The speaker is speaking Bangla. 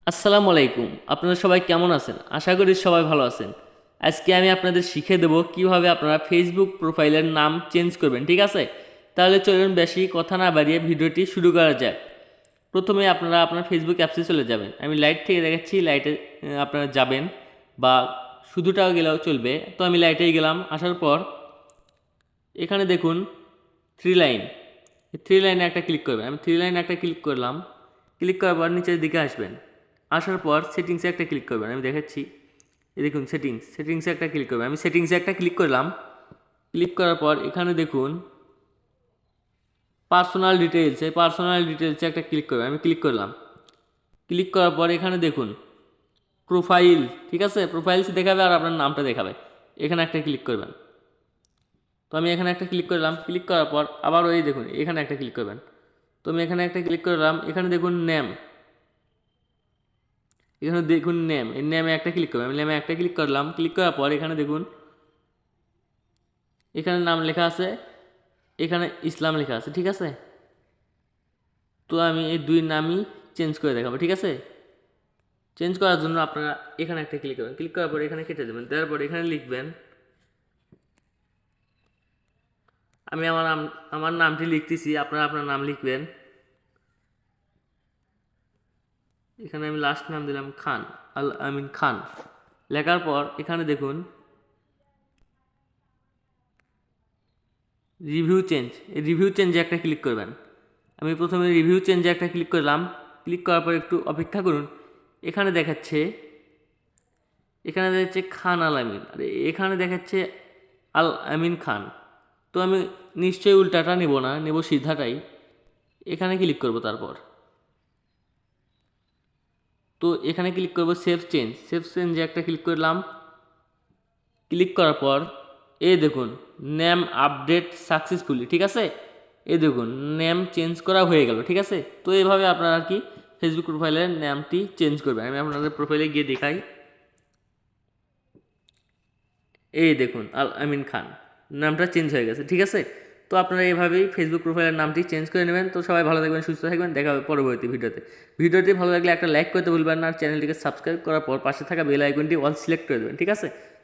আসসালামু আলাইকুম। আপনারা সবাই কেমন আছেন? আশা করি সবাই ভালো আছেন। আজকে আমি আপনাদের শিখিয়ে দেব কিভাবে আপনারা ফেসবুক প্রোফাইলের নাম চেঞ্জ করবেন, ঠিক আছে? তাহলে চলুন বেশি কথা না বাড়িয়ে ভিডিওটি শুরু করা যাক। প্রথমে আপনারা আপনার ফেসবুক অ্যাপসে চলে যাবেন। আমি লাইট থেকে দেখাচ্ছি, লাইটে আপনারা যাবেন বা শুধুটাও গেলেও চলবে। তো আমি লাইটেই গেলাম। আসার পর এখানে দেখুন থ্রি লাইন, থ্রি লাইনে একটা ক্লিক করবেন। আমি থ্রি লাইনে একটা ক্লিক করলাম। ক্লিক করার পর নিচের দিকে আসবেন। আসার পর সেটিংসে একটা ক্লিক করবেন। আমি দেখাচ্ছি, এই দেখুন সেটিংসে একটা ক্লিক করবেন। আমি সেটিংসে একটা ক্লিক করলাম। ক্লিক করার পর এখানে দেখুন পার্সোনাল ডিটেলস, এই পার্সোনাল ডিটেলসে একটা ক্লিক করবেন। আমি ক্লিক করলাম। ক্লিক করার পর এখানে দেখুন প্রোফাইল, ঠিক আছে? প্রোফাইলস দেখাবে আর আপনার নামটা দেখাবে। এখানে একটা ক্লিক করবেন। তো আমি এখানে একটা ক্লিক করলাম। ক্লিক করার পর আবার ওই দেখুন এখানে একটা ক্লিক করবেন। তো আমি এখানে একটা ক্লিক করলাম। এখানে দেখুন নেম, এখানে দেখুন নেম, এই নেমে একটা ক্লিক করবেন। আমি নেমে একটা ক্লিক করলাম। ক্লিক করার পর এখানে দেখুন এখানে নাম লেখা আছে, এখানে ইসলাম লেখা আছে, ঠিক আছে? তো আমি এই দুই নামই চেঞ্জ করে দেখাবো, ঠিক আছে? চেঞ্জ করার জন্য আপনারা এখানে একটা ক্লিক করবেন। ক্লিক করার পর এখানে কেটে দেবেন। দেওয়ার পর এখানে লিখবেন, আমি আমার নামটি লিখতেছি, আপনারা আপনার নাম লিখবেন। এখানে আমি লাস্ট নাম দিলাম খান, আল আমিন খান। লেখার পর এখানে দেখুন রিভিউ চেঞ্জ, এই রিভিউ চেঞ্জে একটা ক্লিক করবেন। আমি প্রথমে রিভিউ চেঞ্জে একটা ক্লিক করলাম। ক্লিক করার পর একটু অপেক্ষা করুন। এখানে দেখাচ্ছে, খান আল আমিন, আর এখানে দেখাচ্ছে আল আমিন খান। তো আমি নিশ্চয়ই উল্টাটা নেব না, নেব সিধাটাই। এখানে ক্লিক করব। তারপর তো এখানে ক্লিক করব সেভ চেঞ্জে একটা ক্লিক করলাম। ক্লিক করার পর এই দেখুন নেম আপডেট সাকসেসফুলি, ঠিক আছে? এই দেখুন নেম চেঞ্জ করা হয়ে গেল, ঠিক আছে? তো এইভাবে আপনারা আর কি ফেসবুক প্রোফাইলের নামটি চেঞ্জ করবেন। আমি আপনাদের প্রোফাইলে গিয়ে দেখাই। এই দেখুন আল আমিন খান নামটা চেঞ্জ হয়ে গেছে, ঠিক আছে? তো আপনারা এইভাবেই ফেসবুক প্রোফাইলের নামটি চেঞ্জ করে নেবেন। তো সবাই ভালো থাকবেন, সুস্থ থাকবেন। দেখা হবে পরবর্তী ভিডিওতে। ভিডিওটি ভালো লাগলে একটা লাইক করতে ভুলবেন না, আর চ্যানেলটিকে সাবস্ক্রাইব করার পর পাশে থাকা বেল আইকনটি অল সিলেক্ট করে দেবেন, ঠিক আছে?